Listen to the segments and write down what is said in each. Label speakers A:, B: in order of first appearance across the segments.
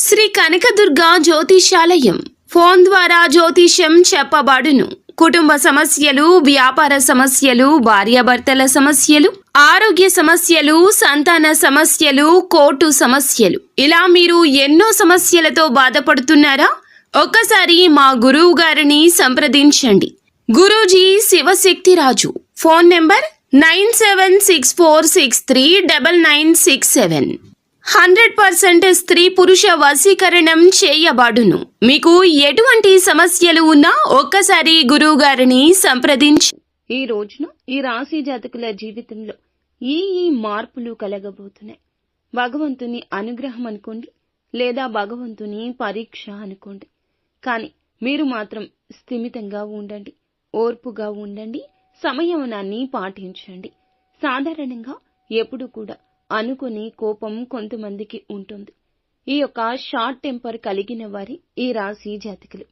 A: Shri Kanakadurga జ్యోతిషాలయం phone ద్వారా జ్యోతిష్యం చెప్పబడును. కుటుంబ సమస్యలు, వ్యాపార సమస్యలు, భార్యాభర్తల సమస్యలు, ఆరోగ్య సమస్యలు, సంతాన సమస్యలు, కోర్టు సమస్యలు, ఇలా మీరు ఎన్నో సమస్యలతో బాధపడుతున్నారా? ఒక్కసారి మా గురువు గారిని సంప్రదించండి. గురూజీ శివశక్తిరాజు. Phone number 9764639967. 100% స్త్రీ పురుష వశీకరణం చేయబడును. మీకు ఎటువంటి సమస్యలు ఉన్నా ఒక్కసారి గురువు గారిని సంప్రదించి. ఈ రోజున ఈ రాశి జాతకుల జీవితంలో ఈ మార్పులు కలగబోతున్నాయి. భగవంతుని అనుగ్రహం అనుకోండి, లేదా భగవంతుని పరీక్ష అనుకోండి. కానీ మీరు మాత్రం స్థిమితంగా ఉండండి, ఓర్పుగా ఉండండి, సంయమనాన్ని పాటించండి. సాధారణంగా ఎప్పుడు కూడా అనుకుని కోపం కొంతమందికి ఉంటుంది. ఈ యొక్క షార్ట్ టెంపర్ కలిగిన వారి ఈ రాశి జాతకులు.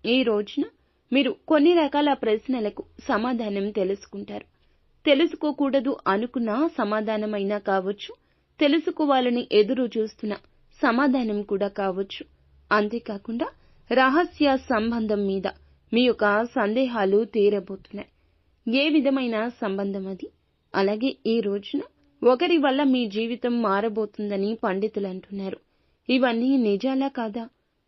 A: ఈ రోజున మీరు కొన్ని రకాల ప్రశ్నలకు సమాధానం తెలుసుకుంటారు. తెలుసుకోకూడదు అనుకున్న సమాధానమైనా కావచ్చు, తెలుసుకోవాలని ఎదురు చూస్తున్న సమాధానం కూడా కావచ్చు. అంతేకాకుండా రహస్య సంబంధం మీద మీ యొక్క సందేహాలు తీరబోతున్నాయి. ఏ విధమైన సంబంధం అది? అలాగే ఈ రోజున ఒకరి వల్ల మీ జీవితం మారబోతుందని పండితులు అంటున్నారు. ఇవన్నీ నిజాలా కాదా?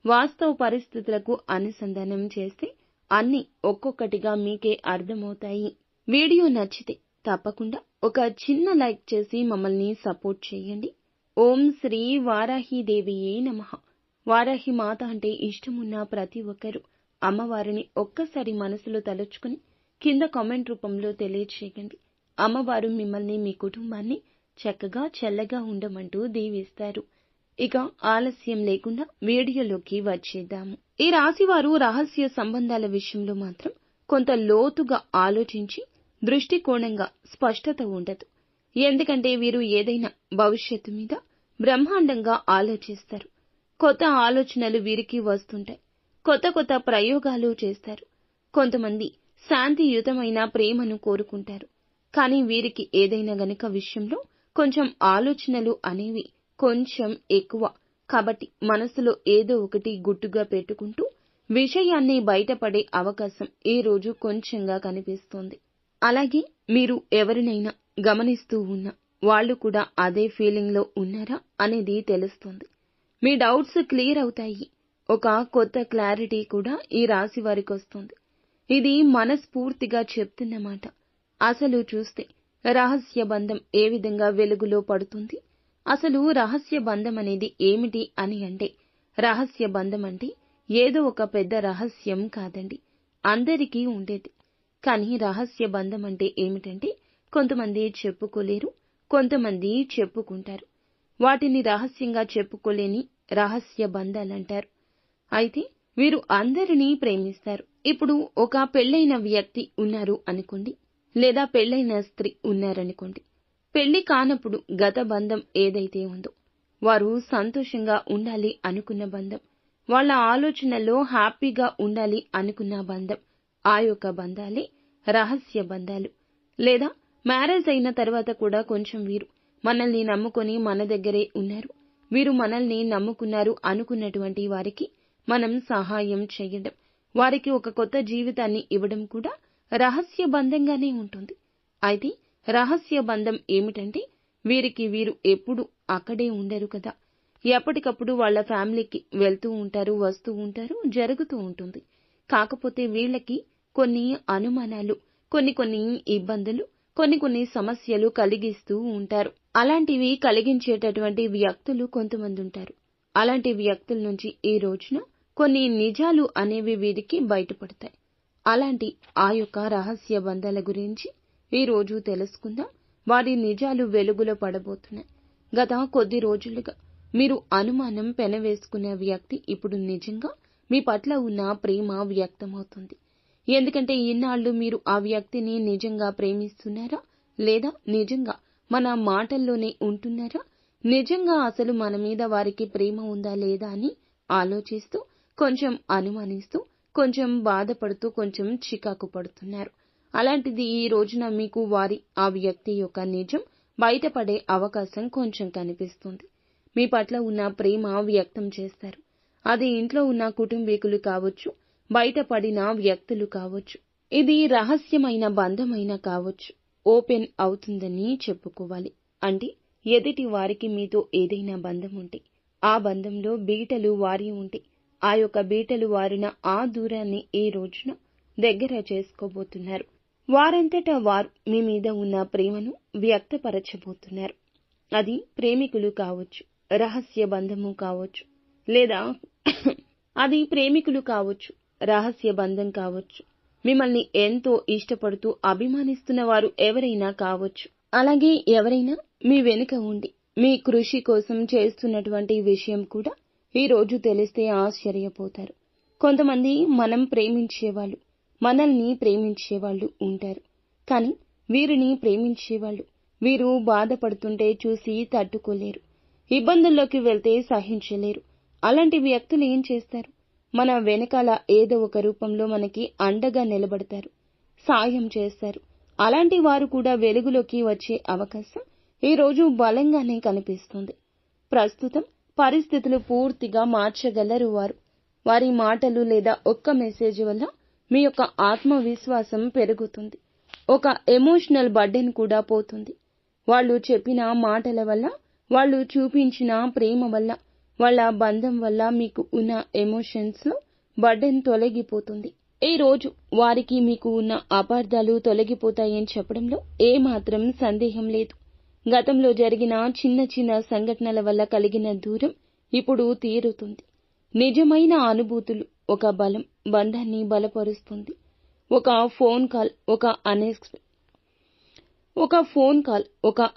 A: వాస్తవ పరిస్థితులకు అనుసంధానం చేస్తే అన్ని ఒక్కొక్కటిగా మీకే అర్థమవుతాయి. వీడియో నచ్చితే తప్పకుండా ఒక చిన్న లైక్ చేసి మమ్మల్ని సపోర్ట్ చేయండి. ఓం శ్రీ వారాహిదేవియే నమః. వారాహి మాత అంటే ఇష్టమున్న ప్రతి ఒక్కరూ అమ్మవారిని ఒక్కసారి మనసులో తలుచుకుని కింద కామెంట్ రూపంలో తెలియచేయండి. అమ్మవారు మిమ్మల్ని, మీ కుటుంబాన్ని చక్కగా చల్లగా ఉండమంటూ దీవిస్తారు. ఇక ఆలస్యం లేకుండా వీడియోలోకి వచ్చేద్దాము. ఈ రాశివారు రహస్య సంబంధాల విషయంలో మాత్రం కొంత లోతుగా ఆలోచించి దృష్టికోణంగా స్పష్టత ఉండదు. ఎందుకంటే వీరు ఏదైనా భవిష్యత్తు మీద బ్రహ్మాండంగా ఆలోచిస్తారు. కొత్త ఆలోచనలు వీరికి వస్తుంటాయి. కొత్త కొత్త ప్రయోగాలు చేస్తారు. కొంతమంది శాంతియుతమైన ప్రేమను కోరుకుంటారు. కానీ వీరికి ఏదైనా గనుక విషయంలో కొంచెం ఆలోచనలు అనేవి కొంచెం ఎక్కువ. కాబట్టి మనసులో ఏదో ఒకటి గుట్టుగా పెట్టుకుంటూ విషయాన్ని బయటపడే అవకాశం ఈ రోజు కొంచెంగా కనిపిస్తోంది. అలాగే మీరు ఎవరినైనా గమనిస్తూ ఉన్నా వాళ్ళు కూడా అదే ఫీలింగ్ లో ఉన్నారా అనేది తెలుస్తుంది. మీ డౌట్స్ క్లియర్ అవుతాయి. ఒక కొత్త క్లారిటీ కూడా ఈ రాశి వారికి వస్తుంది. ఇది మనస్ఫూర్తిగా చెప్తున్నమాట. అసలు చూస్తే రహస్య బంధం ఏ విధంగా వెలుగులో పడుతుంది? అసలు రహస్య బంధం అనేది ఏమిటి అని అంటే, రహస్య బంధం అంటే ఏదో ఒక పెద్ద రహస్యం కాదండి, అందరికీ ఉండేది. కానీ రహస్య బంధం అంటే ఏమిటంటే కొంతమంది చెప్పుకోలేరు, కొంతమంది చెప్పుకుంటారు. వాటిని రహస్యంగా చెప్పుకోలేని రహస్య బంధాలంటారు. అయితే వీరు అందరినీ ప్రేమిస్తారు. ఇప్పుడు ఒక పెళ్లైన వ్యక్తి ఉన్నారు అనుకోండి, లేదా పెళ్లైన స్త్రీ ఉన్నారనుకోండి. పెళ్లి కానప్పుడు గత బంధం ఏదైతే ఉందో, వారు సంతోషంగా ఉండాలి అనుకున్న బంధం, వాళ్ళ ఆలోచనల్లో హ్యాపీగా ఉండాలి అనుకున్న బంధం, ఆ యొక్క బంధాలే రహస్య బంధాలు. లేదా మ్యారేజ్ అయిన తర్వాత కూడా కొంచెం వీరు మనల్ని నమ్ముకొని మన దగ్గరే ఉన్నారు, వీరు మనల్ని నమ్ముకున్నారు అనుకున్నటువంటి వారికి మనం సహాయం చేయడం, వారికి ఒక కొత్త జీవితాన్ని ఇవ్వడం కూడా రహస్య బంధంగానే ఉంటుంది. అయితే రహస్య బంధం ఏమిటంటే వీరికి వీరు ఎప్పుడు అక్కడే ఉండరు కదా, ఎప్పటికప్పుడు వాళ్ళ ఫ్యామిలీకి వెళ్తూ ఉంటారు, వస్తూ ఉంటారు, జరుగుతూ ఉంటుంది. కాకపోతే వీళ్ళకి కొన్ని అనుమానాలు, కొన్ని ఇబ్బందులు, కొన్ని సమస్యలు కలిగిస్తూ ఉంటారు. అలాంటివి కలిగించేటటువంటి వ్యక్తులు కొంతమంది ఉంటారు. అలాంటి వ్యక్తుల నుంచి ఈ రోజున కొన్ని నిజాలు అనేవి వీరికి బయటపడతాయి. అలాంటి ఆ యొక్క రహస్య బంధాల గురించి ఈ రోజు తెలుసుకుందాం. వారి నిజాలు వెలుగులో పడబోతున్నాయి. గత కొద్ది రోజులుగా మీరు అనుమానం పెనవేసుకునే వ్యక్తి ఇప్పుడు నిజంగా మీ పట్ల ఉన్న ప్రేమ వ్యక్తమవుతుంది. ఎందుకంటే ఇన్నాళ్లు మీరు ఆ వ్యక్తిని నిజంగా ప్రేమిస్తున్నారా, లేదా నిజంగా మన మాటల్లోనే ఉంటున్నారా, నిజంగా అసలు మన మీద వారికి ప్రేమ ఉందా లేదా అని ఆలోచిస్తూ, కొంచెం అనుమానిస్తూ, కొంచెం బాధపడుతూ, కొంచెం చికాకు పడుతున్నారు. అలాంటిది ఈ రోజున మీకు ఆ వ్యక్తి యొక్క నిజం బయటపడే అవకాశం కొంచెం కనిపిస్తుంది. మీ పట్ల ఉన్న ప్రేమ వ్యక్తం చేస్తారు. అది ఇంట్లో ఉన్న కుటుంబీకులు కావచ్చు, బయటపడిన వ్యక్తులు కావచ్చు, ఇది రహస్యమైన బంధమైనా కావచ్చు, ఓపెన్ అవుతుందని చెప్పుకోవాలి. అంటే ఎదుటి వారికి మీతో ఏదైనా బంధం ఉంటే, ఆ బంధంలో బీటలు వారి ఉంటే, ఆ యొక్క బీటలు వారిన ఆ దూరాన్ని ఈ రోజున దగ్గర చేసుకోబోతున్నారు. వారంతటా వారు మీ మీద ఉన్న ప్రేమను వ్యక్తపరచబోతున్నారు. అది ప్రేమికులు కావచ్చు, రహస్య బంధము కావచ్చు, లేదా అది ప్రేమికులు కావచ్చు, రహస్య బంధం కావచ్చు, మిమ్మల్ని ఎంతో ఇష్టపడుతూ అభిమానిస్తున్న వారు ఎవరైనా కావచ్చు. అలాగే ఎవరైనా మీ వెనుక ఉండి మీ కృషి కోసం చేస్తున్నటువంటి విషయం కూడా ఈ రోజు తెలిస్తే ఆశ్చర్యపోతారు. కొంతమంది మనం ప్రేమించేవాళ్ళు, మనల్ని ప్రేమించేవాళ్ళు ఉంటారు. కానీ వీరిని ప్రేమించేవాళ్ళు వీరు బాధపడుతుంటే చూసి తట్టుకోలేరు, ఇబ్బందుల్లోకి వెళ్తే సహించలేరు. అలాంటి వ్యక్తులు ఏం చేస్తారు? మన వెనకాల ఏదో ఒక రూపంలో మనకి అండగా నిలబడతారు, సాయం చేస్తారు. అలాంటి వారు కూడా వెలుగులోకి వచ్చే అవకాశం ఈ రోజు బలంగానే కనిపిస్తుంది. ప్రస్తుతం పరిస్థితులు పూర్తిగా మార్చగలరు వారు. వారి మాటలు లేదా ఒక్క మెసేజ్ వల్ల మీ యొక్క ఆత్మవిశ్వాసం పెరుగుతుంది. ఒక ఎమోషనల్ బర్డెన్ కూడా పోతుంది. వాళ్ళు చెప్పిన మాటల వల్ల, వాళ్ళు చూపించిన ప్రేమ వల్ల, వాళ్ళ బంధం వల్ల మీకు ఉన్న ఎమోషన్స్ లో బర్డెన్ తొలగిపోతుంది. ఈ రోజు వారికి మీకు ఉన్న అపార్థాలు తొలగిపోతాయని చెప్పడంలో ఏమాత్రం సందేహం లేదు. గతంలో జరిగిన చిన్న చిన్న సంఘటనల వల్ల కలిగిన దూరం ఇప్పుడు తీరుతుంది. నిజమైన అనుభూతులు ఒక బలం బంధాన్ని బలపరుస్తుంది. ఒక ఫోన్ కాల్, ఒక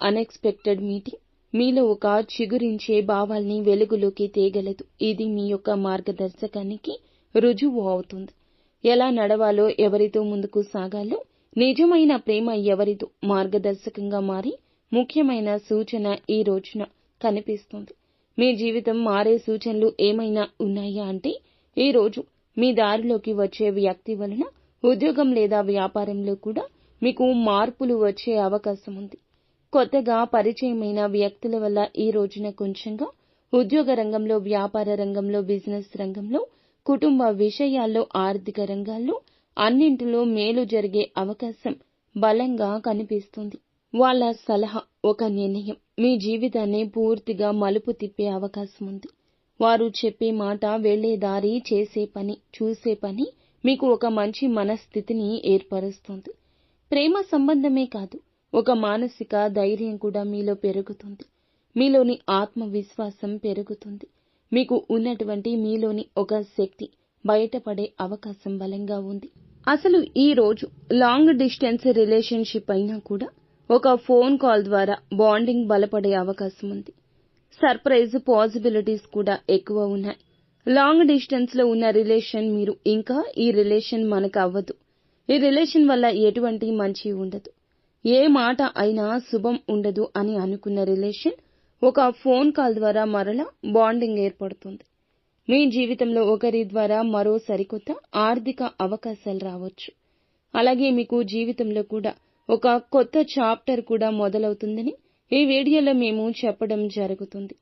A: అన్ఎక్స్పెక్టెడ్ మీటింగ్ మీలో ఒక చిగురించే భావాల్ని వెలుగులోకి తేగలదు. ఇది మీ యొక్క మార్గదర్శకానికి రుజువు అవుతుంది. ఎలా నడవాలో, ఎవరితో ముందుకు సాగాలో, నిజమైన ప్రేమ ఎవరితో మార్గదర్శకంగా మారి ముఖ్యమైన సూచన ఈ రోజున కనిపిస్తుంది. మీ జీవితం మారే సూచనలు ఏమైనా ఉన్నాయా అంటే, ఈ రోజు మీ దారిలోకి వచ్చే వ్యక్తి వలన ఉద్యోగం లేదా వ్యాపారంలో కూడా మీకు మార్పులు వచ్చే అవకాశం ఉంది. కొత్తగా పరిచయమైన వ్యక్తుల వల్ల ఈ రోజున కొంచెంగా ఉద్యోగ రంగంలో, వ్యాపార రంగంలో, బిజినెస్ రంగంలో, కుటుంబ విషయాల్లో, ఆర్థిక రంగాల్లో అన్నింటిలో మేలు జరిగే అవకాశం బలంగా కనిపిస్తుంది. వాళ్ళ సలహా, ఒక నిర్ణయం మీ జీవితాన్ని పూర్తిగా మలుపు తిప్పే అవకాశం ఉంది. వారు చెప్పే మాట, వెళ్లే దారి, చేసే పని, చూసే పని మీకు ఒక మంచి మనస్థితిని ఏర్పరుస్తుంది. ప్రేమ సంబంధమే కాదు, ఒక మానసిక ధైర్యం కూడా మీలో పెరుగుతుంది. మీలోని ఆత్మవిశ్వాసం పెరుగుతుంది. మీకు ఉన్నటువంటి మీలోని ఒక శక్తి బయటపడే అవకాశం బలంగా ఉంది. అసలు ఈ రోజు లాంగ్ డిస్టెన్స్ రిలేషన్షిప్ అయినా కూడా ఒక ఫోన్ కాల్ ద్వారా బాండింగ్ బలపడే అవకాశం ఉంది. సర్ప్రైజ్ పాసిబిలిటీస్ కూడా ఎక్కువ ఉన్నాయి. లాంగ్ డిస్టెన్స్ లో ఉన్న రిలేషన్ మీరు ఇంకా ఈ రిలేషన్ మనకు అవ్వదు, ఈ రిలేషన్ వల్ల ఎటువంటి మంచి ఉండదు, ఏ మాట అయినా శుభం ఉండదు అని అనుకున్న రిలేషన్ ఒక ఫోన్ కాల్ ద్వారా మరలా బాండింగ్ ఏర్పడుతుంది. మీ జీవితంలో ఒకరి ద్వారా మరో సరికొత్త ఆర్థిక అవకాశాలు రావచ్చు. అలాగే మీకు జీవితంలో కూడా ఒక కొత్త చాప్టర్ కూడా మొదలవుతుందని ఈ వీడియోలో మేము చెప్పడం జరుగుతుంది.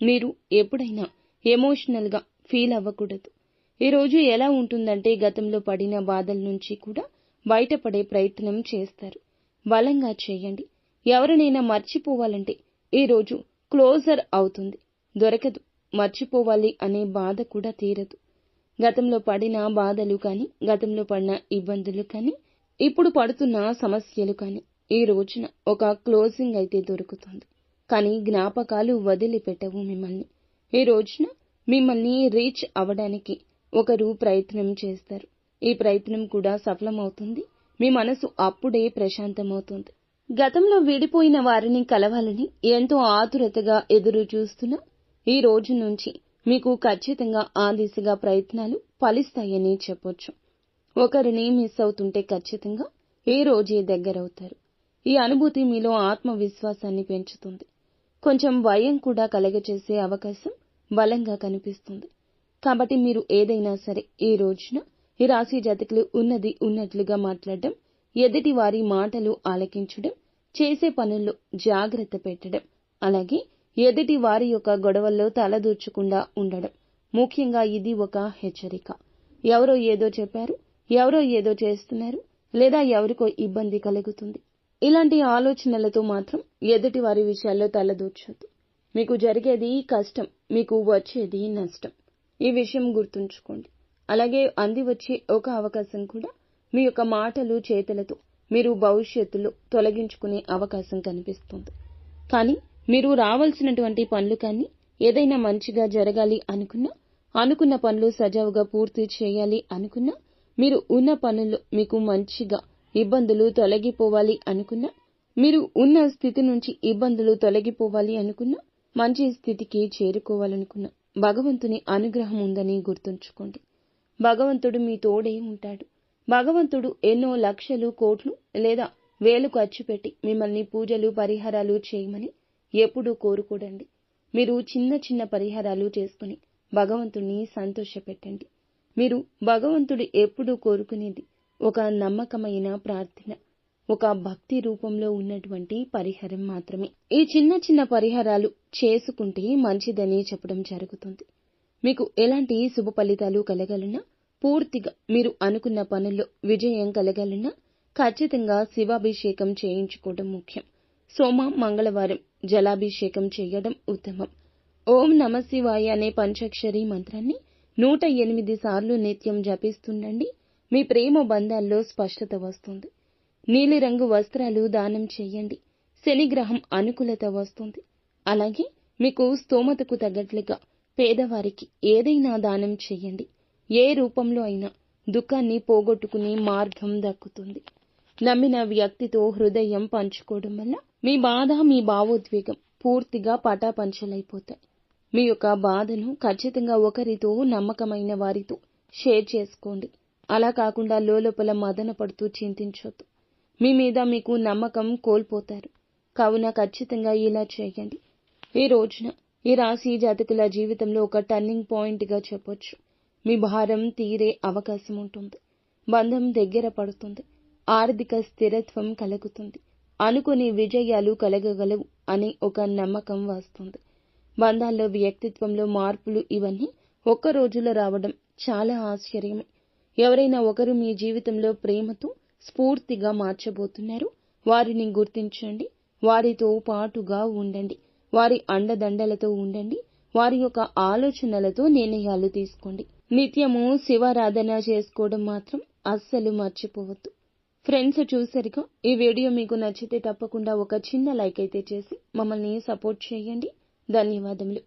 A: మీరు ఎప్పుడైనా ఎమోషనల్ గా ఫీల్ అవ్వకూడదు. ఈ రోజు ఎలా ఉంటుందంటే, గతంలో పడిన బాధల నుంచి కూడా బయటపడే ప్రయత్నం చేస్తారు. బలంగా చేయండి. ఎవరినైనా మర్చిపోవాలంటే ఈ రోజు క్లోజర్ అవుతుంది, దొరకదు. మర్చిపోవాలి అనే బాధ కూడా తీరదు. గతంలో పడిన బాధలు కానీ, గతంలో పడిన ఇబ్బందులు కానీ, ఇప్పుడు పడుతున్న సమస్యలు కానీ ఈ రోజున ఒక క్లోజింగ్ అయితే దొరుకుతుంది. కానీ జ్ఞాపకాలు వదిలిపెట్టవు మిమ్మల్ని. ఈ రోజున మిమ్మల్ని రీచ్ అవ్వడానికి ఒకరు ప్రయత్నం చేస్తారు. ఈ ప్రయత్నం కూడా సఫలమవుతుంది. మీ మనసు అప్పుడే ప్రశాంతమవుతుంది. గతంలో విడిపోయిన వారిని కలవాలని ఎంతో ఆతురతగా ఎదురు చూస్తున్నా ఈ రోజు నుంచి మీకు ఖచ్చితంగా ఆ దిశగా ప్రయత్నాలు ఫలిస్తాయని చెప్పొచ్చు. ఒకరిని మిస్ అవుతుంటే ఖచ్చితంగా ఈ రోజే దగ్గరవుతారు. ఈ అనుభూతి మీలో ఆత్మవిశ్వాసాన్ని పెంచుతుంది. కొంచెం భయం కూడా కలగచేసే అవకాశం బలంగా కనిపిస్తుంది. కాబట్టి మీరు ఏదైనా సరే ఈ రోజున ఈ రాశి జాతకులు ఉన్నది ఉన్నట్లుగా మాట్లాడడం, ఎదుటి వారి మాటలు ఆలకించడం, చేసే పనుల్లో జాగ్రత్త పెట్టడం, అలాగే ఎదుటి వారి యొక్క గొడవల్లో తలదూర్చకుండా ఉండడం. ముఖ్యంగా ఇది ఒక హెచ్చరిక. ఎవరో ఏదో చెప్పారు, ఎవరో ఏదో చేస్తున్నారు, లేదా ఎవరికో ఇబ్బంది కలుగుతుంది. ఇలాంటి ఆలోచనలతో మాత్రం ఎదుటి వారి విషయాల్లో తలదూర్చొద్దు. మీకు జరిగేది కష్టం, మీకు వచ్చేది నష్టం. ఈ విషయం గుర్తుంచుకోండి. అలాగే అంది వచ్చే ఒక అవకాశం కూడా మీ యొక్క మాటలు చేతులతో మీరు భవిష్యత్తులో తొలగించుకునే అవకాశం కనిపిస్తుంది. కానీ మీరు రావాల్సినటువంటి పనులు కానీ ఏదైనా మంచిగా జరగాలి అనుకున్నా, అనుకున్న పనులు సజావుగా పూర్తి చేయాలి అనుకున్నా, మీరు ఉన్న పనుల్లో మీకు మంచిగా ఇబ్బందులు తొలగిపోవాలి అనుకున్నా, మీరు ఉన్న స్థితి నుంచి ఇబ్బందులు తొలగిపోవాలి అనుకున్నా, మంచి స్థితికి చేరుకోవాలనుకున్నా భగవంతుని అనుగ్రహం ఉందని గుర్తుంచుకోండి. భగవంతుడు మీ తోడే ఉంటాడు. భగవంతుడు ఎన్నో లక్షలు, కోట్లు లేదా వేలు ఖర్చు పెట్టి మిమ్మల్ని పూజలు, పరిహారాలు చేయమని ఎప్పుడూ కోరుకోడండి. మీరు చిన్న చిన్న పరిహారాలు చేసుకుని భగవంతుణ్ణి సంతోషపెట్టండి. మీరు భగవంతుడు ఎప్పుడూ కోరుకునేది ఒక నమ్మకమైన ప్రార్థన, ఒక భక్తి రూపంలో ఉన్నటువంటి పరిహారం మాత్రమే. ఈ చిన్న చిన్న పరిహారాలు చేసుకుంటే మంచిదని చెప్పడం జరుగుతుంది. మీకు ఎలాంటి శుభ ఫలితాలు కలగాలన్నా, పూర్తిగా మీరు అనుకున్న పనుల్లో విజయం కలగాలన్నా ఖచ్చితంగా శివాభిషేకం చేయించుకోవడం ముఖ్యం. సోమ, మంగళవారం జలాభిషేకం చేయడం ఉత్తమం. ఓం నమ శివాయ అనే పంచాక్షరి మంత్రాన్ని 108 సార్లు నిత్యం జపిస్తుండండి. మీ ప్రేమ బంధాల్లో స్పష్టత వస్తుంది. నీలిరంగు వస్త్రాలు దానం చేయండి. శనిగ్రహం అనుకూలత వస్తుంది. అలాగే మీకు స్తోమతకు తగ్గట్లుగా పేదవారికి ఏదైనా దానం చేయండి. ఏ రూపంలో అయినా దుఃఖాన్ని పోగొట్టుకునే మార్గం దక్కుతుంది. నమ్మిన వ్యక్తితో హృదయం పంచుకోవడం వల్ల మీ బాధ, మీ భావోద్వేగం పూర్తిగా పటాపంచలైపోతాయి. మీ యొక్క బాధను ఖచ్చితంగా ఒకరితో, నమ్మకమైన వారితో షేర్ చేసుకోండి. అలా కాకుండా లోపల మదన పడుతూ చింతించొద్దు. మీ మీద మీకు నమ్మకం కోల్పోతారు. కావున ఖచ్చితంగా ఇలా చేయండి. ఈ రోజున ఈ రాశి జాతకుల జీవితంలో ఒక టర్నింగ్ పాయింట్ గా చెప్పొచ్చు. మీ భారం తీరే అవకాశం ఉంటుంది. బంధం దగ్గర పడుతుంది. ఆర్థిక స్థిరత్వం కలుగుతుంది. అనుకునే విజయాలు కలగగలవు అనే ఒక నమ్మకం వస్తుంది. బంధాల్లో, వ్యక్తిత్వంలో మార్పులు ఇవన్నీ ఒక్క రోజులో రావడం చాలా ఆశ్చర్యమే. ఎవరైనా ఒకరు మీ జీవితంలో ప్రేమతో స్ఫూర్తిగా మార్చబోతున్నారు. వారిని గుర్తించండి. వారితో పాటుగా ఉండండి. వారి అండదండలతో ఉండండి. వారి యొక్క ఆలోచనలతో నిర్ణయాలు తీసుకోండి. నిత్యము శివారాధన చేసుకోవడం మాత్రం అస్సలు మర్చిపోవద్దు. ఫ్రెండ్స్, చూసారుగా, ఈ వీడియో మీకు నచ్చితే తప్పకుండా ఒక చిన్న లైక్ అయితే చేసి మమ్మల్ని సపోర్ట్ చేయండి. ధన్యవాదములు.